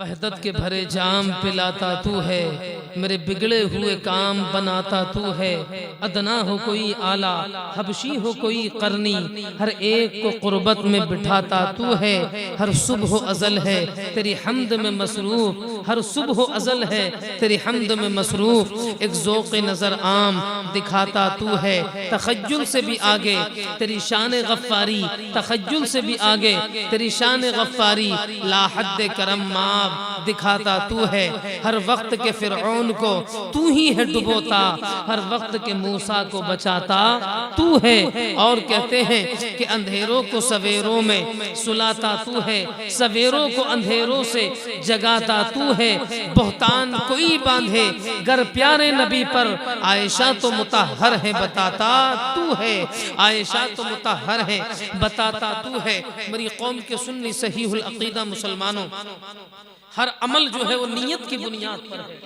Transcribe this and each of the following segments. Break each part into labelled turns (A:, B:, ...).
A: وحدت کے بھرے جام پلاتا تو ہے، میرے بگڑے ہوئے کام بناتا تو ہے۔ ادنا ہو کوئی اعلیٰ، حبشی ہو کوئی قرنی، ہر ایک کو قربت میں بٹھاتا تو ہے۔ ہر صبح و ازل ہے تیری حمد میں مصروف، ہر صبح و ازل ہے تیری حمد میں مصروف۔ ایک ذوق نظر عام دکھاتا تو ہے، تخیل سے بھی آگے تیری شان غفاری، تخیل سے بھی آگے تیری شان غفاری۔ لا حد کرم مآب دکھاتا تو ہے، ہر وقت کے فرعون کو تو ہی ہے ڈبوتا، ہر وقت کے موسیٰ کو بچاتا تو ہے۔ اور کہتے ہیں کہ اندھیروں کو سویروں میں سلاتا تو ہے، سویروں کو اندھیروں سے جگاتا تو ہے۔ بہتان کوئی باندھے گر پیارے نبی پر، عائشہ تو مطہر ہے بتاتا تو ہے، عائشہ تو مطہر ہے بتاتا تو ہے۔ میری قوم کے سنی صحیح العقیدہ مسلمانوں، ہر عمل جو ہے وہ نیت کی بنیاد پر ہے۔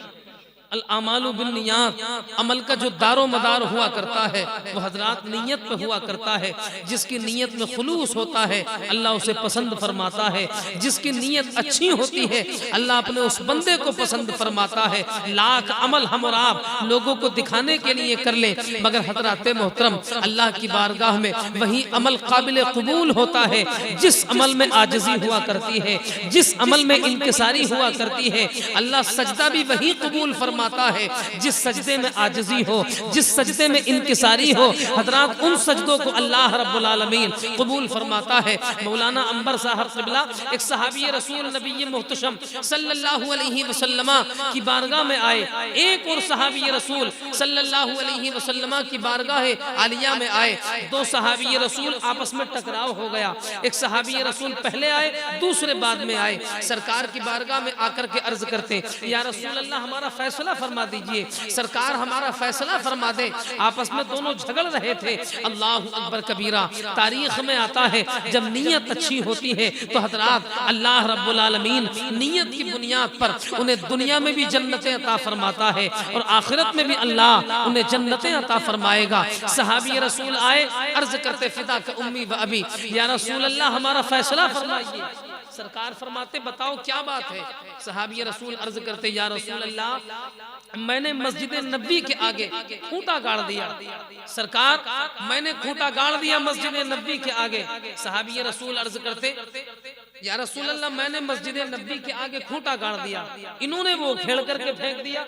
A: الاعمال بالنیات، عمل کا جو دار و مدار ہوا کرتا ہے وہ حضرات نیت پہ ہوا کرتا ہے۔ جس کی نیت میں خلوص ہوتا ہے اللہ اسے پسند فرماتا ہے، جس کی نیت اچھی ہوتی ہے اللہ اپنے اس بندے کو پسند فرماتا ہے۔ لاکھ عمل ہم اور آپ لوگوں کو دکھانے کے لیے کر لیں، مگر حضرات محترم اللہ کی بارگاہ میں وہی عمل قابل قبول ہوتا ہے جس عمل میں عاجزی ہوا کرتی ہے، جس عمل میں انکساری ہوا کرتی ہے۔ اللہ سجدہ بھی وہی قبول فرماتا ہے جس سجدے میں عاجزی ہو، جس سجدے میں انکساری ہو۔ حضرات ان سجدوں کو اللہ رب العالمین قبول فرماتا ہے۔ مولانا عنبر صاحب قبلہ ایک صحابی رسول نبی محتشم صلی اللہ علیہ وسلم کی بارگاہ میں آئے، ایک اور صحابی رسول صلی اللہ علیہ وسلم کی بارگاہ عالیہ میں آئے۔ دو صحابی رسول آپس میں ٹکراؤ ہو گیا، ایک صحابی رسول پہلے آئے، دوسرے بعد میں آئے۔ سرکار کی بارگاہ میں آ کر کے عرض کرتے یا رسول اللہ ہمارا فیصلہ فرما دیجئے، سرکار ہمارا فیصلہ فرما دے۔ آپس میں دونوں جھگڑ رہے تھے۔ اللہ اکبر کبیرہ، تاریخ میں آتا ہے جب نیت اچھی ہوتی ہے تو حضرات اللہ رب العالمین نیت کی بنیاد پر انہیں دنیا میں بھی جنتیں عطا فرماتا ہے اور آخرت میں بھی اللہ انہیں جنتیں عطا فرمائے گا۔ صحابی رسول آئے، عرض کرتے فداک امی و ابی، یا رسول اللہ ہمارا فیصلہ فرمائیے۔ سرکار فرماتے بتاؤ کیا بات ہے؟ صحابی رسول عرض کرتے یا رسول اللہ میں نے مسجد نبی کے آگے کھوٹا گاڑ دیا۔ سرکار میں نے کھوٹا گاڑ دیا مسجد نبی کے آگے۔ صحابی رسول عرض کرتے یا رسول اللہ میں نے مسجد نبی کے آگے کھوٹا گاڑ دیا، انہوں نے وہ کھیڑ کر کے پھینک دیا۔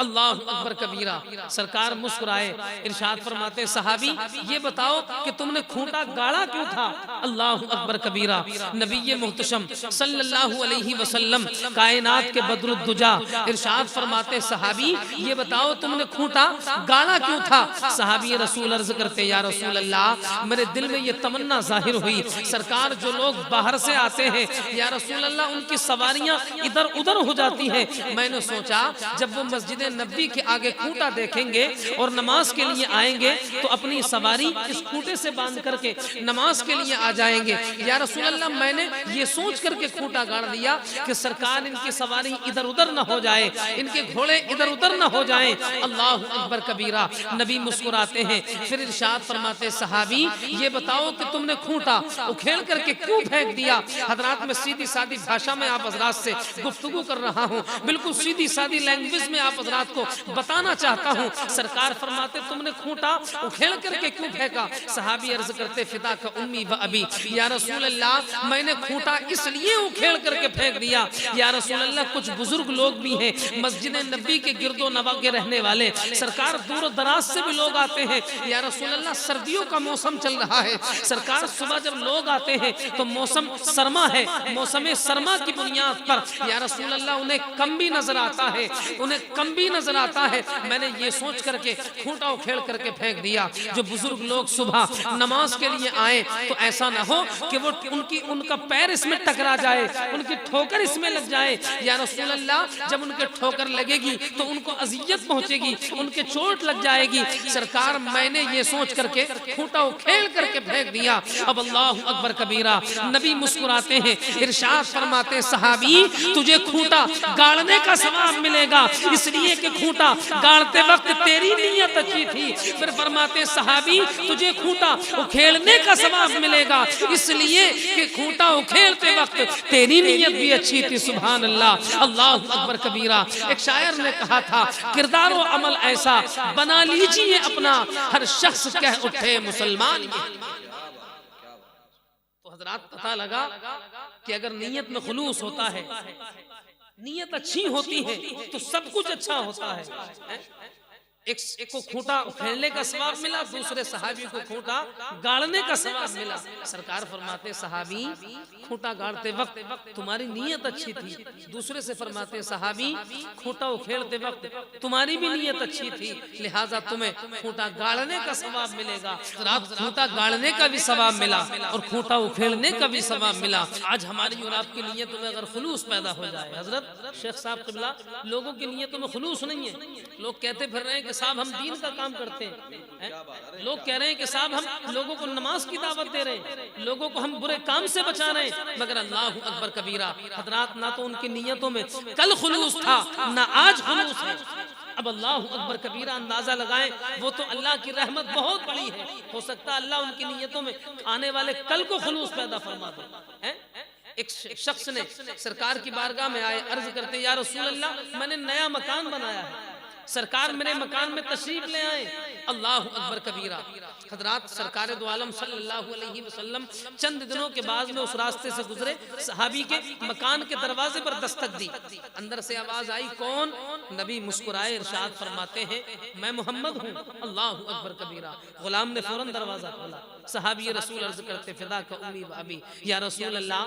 A: اللہ اکبر کبیرہ۔ سرکار مسکرائے، ارشاد فرماتے صحابی یہ بتاؤ کہ تم نے کھوٹا گاڑا کیوں تھا؟ اللہ اکبر کبیرہ۔ نبی محتشم صلی اللہ علیہ وسلم کائنات کے بدر الدجا ارشاد فرماتے صحابی یہ بتاؤ تم نے کھوٹا گاڑا کیوں تھا؟ صحابی رسول عرض کرتے یا رسول اللہ میرے دل میں یہ تمنا ظاہر ہوئی، سرکار جو لوگ باہر سے آتے ہیں یا رسول اللہ ان کی سواریاں ادھر ادھر ہو جاتی ہیں، میں نے سوچا جب وہ مسجد نبی کے آگے کھوٹا دیکھیں گے اور نماز کے لیے آئیں گے تو اپنی سواری اس کھوٹے سے باندھ کر کے نماز کے لیے آ جائیں گے۔ یا رسول اللہ میں نے یہ سوچ کر کے کھوٹا گاڑ دیا کہ سرکار ان کی سواری ادھر ادھر نہ ہو جائے، ان کے گھوڑے ادھر ادھر نہ ہو جائیں۔ اللہ اکبر کبیرہ۔ نبی مسکراتے ہیں، پھر ارشاد فرماتے صحابی یہ بتاؤ کہ تم نے کھوٹا اکھیڑ کر کے کیوں پھینک دیا؟ حضرات میں سیدھی سادھی بھاشا میں آپ حضرات سے گفتگو کر رہا ہوں، بالکل سیدھی سادھی لینگویج میں آپ حضرات کو بتانا چاہتا ہوں۔ سرکار فرماتے تم نے کھوٹا اکھیڑ کر کے کیوں پھینکا؟ صحابی عرض کرتے فداک امی و ابی، یا رسول اللہ میں نے کھوٹا اس لیے اکھیڑ کر کے پھینک دیا یا رسول اللہ کچھ بزرگ لوگ بھی ہیں مسجد نبی کے گرد و نواح کے رہنے والے، سرکار دور و دراز سے بھی لوگ آتے ہیں یا رسول اللہ سردیوں کا موسم چل رہا ہے، سرکار صبح جب لوگ آتے ہیں تو موسم سرما ہے، موسم سرما کی بنیاد پر یا رسول اللہ انہیں کم بھی نظر آتا ہے، انہیں کم بھی نظر آتا ہے، میں نے یہ سوچ کر کے کھوٹا اکھیڑ کر کے پھینک دیا۔ جو بزرگ لوگ صبح نماز کے لیے آئیں تو ایسا نہ ہو کہ وہ ان کا پیر اس میں ٹکرا جائے، ان کی ٹھوکر اس میں لگ جائے یا رسول اللہ جب ان کے ٹھوکر لگے گی تو ان کو اذیت پہنچے گی، ان کے چوٹ لگ جائے گی۔ سرکار میں نے یہ سوچ کر کے کھوٹا اکھیڑ کر کے پھینک دیا۔ اب اللہ اکبر کبیرہ۔ نبی مسکراتے ہیں، ارشاد فرماتے صحابی تجھے کھوٹا گاڑنے کا ثواب ملے گا اس لیے کہ کھوٹا گاڑتے وقت تیری نیت اچھی تھی۔ پھر فرماتے صحابی تجھے کھوٹا اکھیڑنے کا ثواب ملے گا اس لیے کہ کھوٹا اکھیڑتے وقت تیری نیت بھی اچھی تھی۔ سبحان اللہ، اللہ اکبر کبیرہ۔ ایک شاعر نے کہا تھا کردار و عمل ایسا بنا لیجئے اپنا ہر شخص کہہ اٹھے مسلمان یہ۔ تو حضرات پتہ لگا کہ اگر نیت میں خلوص ہوتا ہے، نیت اچھی ہوتی ہے تو سب کچھ اچھا ہوتا ہے۔ ایک کو کھوٹا اکھیڑنے کا ثواب ملا، دوسرے صحابی کو کھوٹا گاڑنے کا ثواب ملا۔ سرکار فرماتے صحابی کھوٹا گاڑتے وقت تمہاری نیت اچھی تھی، دوسرے سے فرماتے صحابی کھوٹا اکھیڑتے وقت تمہاری بھی نیت اچھی تھی، لہٰذا تمہیں کھوٹا گاڑنے کا ثواب ملے گا۔ کھوٹا گاڑنے کا بھی ثواب ملا اور کھوٹا اکھیڑنے کا بھی ثواب ملا۔ آج ہماری اور آپ کی نیتوں میں اگر خلوص پیدا ہو جائے، حضرت شیخ صاحب قبلہ لوگوں کی نیتوں میں خلوص نہیں ہے، لوگ کہتے پھر رہے ہیں کہ صاحب ہم دین کا کام کرتے ہیں، لوگ کہہ رہے ہیں کہ صاحب ہم لوگوں کو نماز کی دعوت دے رہے ہیں، لوگوں کو ہم برے کام سے بچا رہے ہیں، مگر اللہ اکبر کبیرہ حضرات نہ تو ان کی نیتوں میں کل خلوص تھا نہ آج خلوص ہے۔ اب اللہ اکبر کبیرہ اندازہ لگائیں، وہ تو اللہ کی رحمت بہت بڑی ہے، ہو سکتا ہے اللہ ان کی نیتوں میں آنے والے کل کو خلوص پیدا فرما دے۔ ایک شخص نے سرکار کی بارگاہ میں آئے، عرض کرتے یا رسول اللہ میں نے نیا مکان بنایا ہے، سرکار میرے مکان میں تشریف لے آئے۔ اللہ اکبر کبیرہ حضرات سرکار دو عالم صلی اللہ علیہ وسلم چند دنوں کے بعد میں اس راستے سے گزرے، صحابی کے مکان کے دروازے پر دستک دی، اندر سے آواز آئی کون؟ نبی مسکرائے، ارشاد فرماتے ہیں میں محمد ہوں۔ اللہ اکبر کبیرہ غلام نے فوراً دروازہ کھولا، صحابی رسول عرض کرتے فدا کا امی و ابی یا رسول اللہ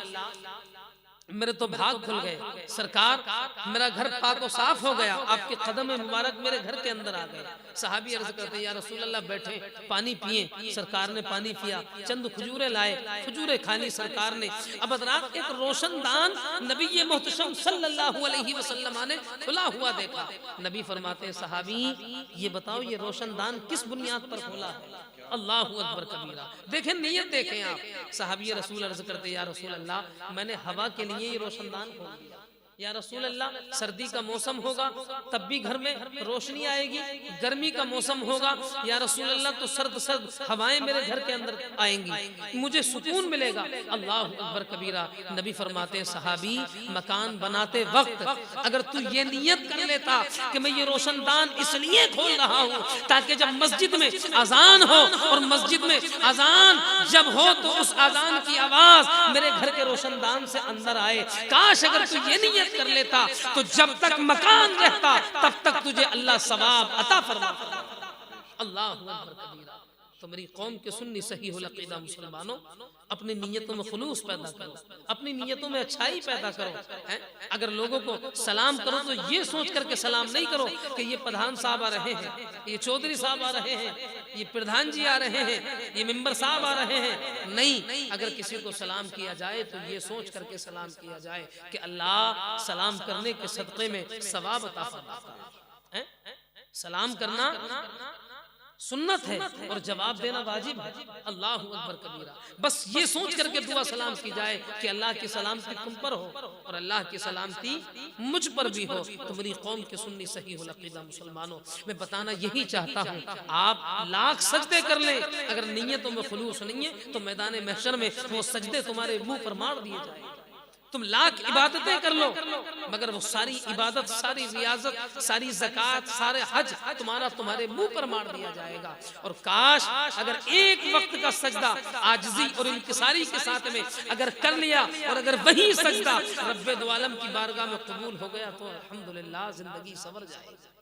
A: میرے تو بھاگ کھل گئے، سرکار میرا گھر پاک و صاف ہو گیا، آپ کے قدم مبارک میرے گھر کے اندر آ گئے۔ صحابی عرض کرتے یا رسول اللہ بیٹھیں پانی پئیں، سرکار نے پانی پیا، چند کھجوریں لائے، کھجوریں کھانی سرکار نے۔ اب حضرات ایک روشن دان نبی محتشم صلی اللہ علیہ وسلم نے کھلا ہوا دیکھا، نبی فرماتے ہیں صحابی یہ بتاؤ یہ روشن دان کس بنیاد پر کھولا ہے؟ اللہ اکبر کبیرہ دیکھیں نیت دیکھیں آپ۔ صحابی رسول عرض کرتے یا رسول اللہ میں نے ہوا کے لیے یہ روشن دان کھول دیا، یا رسول اللہ سردی کا موسم ہوگا تب بھی گھر میں روشنی آئے گی، گرمی کا موسم ہوگا یا رسول اللہ تو سرد سرد ہوائیں میرے گھر کے اندر آئیں گی، مجھے سکون ملے گا۔ اللہ اکبر کبیرہ نبی فرماتے ہیں صحابی مکان بناتے وقت اگر تو یہ نیت کر لیتا کہ میں یہ روشن دان اس لیے کھول رہا ہوں تاکہ جب مسجد میں اذان ہو اور مسجد میں اذان جب ہو تو اس اذان کی آواز میرے گھر کے روشن دان سے اندر آئے، کاش اگر تو یہ نیت کر لیتا تو جب تک مکان رہتا تب تک تجھے اللہ ثواب عطا فرماتا۔ اللہ اکبر کبیرہ۔ تو میری قوم کے سنی صحیح العقیدہ مسلمانوں اپنی نیتوں میں خلوص پیدا کرو، اپنی نیتوں میں اچھائی پیدا کرو۔ اگر لوگوں کو سلام کرو تو یہ سوچ کر کے سلام نہیں کرو کہ یہ پردھان صاحب آ رہے ہیں، یہ چودھری صاحب آ رہے ہیں، یہ پردھان جی آ رہے ہیں، یہ ممبر صاحب آ رہے ہیں۔ نہیں، اگر کسی کو سلام کیا جائے تو یہ سوچ کر کے سلام کیا جائے کہ اللہ سلام کرنے کے صدقے میں ثواب عطا فرماتا ہے۔ سلام کرنا سنت ہے اور جواب دینا واجب ہے۔ اللہ اکبر کبیرہ بس یہ سوچ کر کے دعا سلام کی جائے کہ اللہ کی سلامتی تم پر ہو اور اللہ کی سلامتی مجھ پر بھی ہو۔ تو میری قوم کے سنی صحیح العقیدہ مسلمانوں میں بتانا یہی چاہتا ہوں، آپ لاکھ سجدے کر لیں اگر نیتوں میں خلوص نہیں ہے تو میدان محشر میں وہ سجدے تمہارے منہ پر مار دیے جائیں۔ تم لاکھ عبادتیں کر لو مگر وہ ساری عبادت، ساری ریاضت، ساری زکوٰۃ، سارے حج تمہارے منہ پر مار دیا جائے گا۔ اور کاش اگر ایک وقت کا سجدہ عاجزی اور انکساری کے ساتھ میں اگر کر لیا اور اگر وہی سجدہ رب دو عالم کی بارگاہ میں قبول ہو گیا تو الحمدللہ زندگی سنور جائے گی۔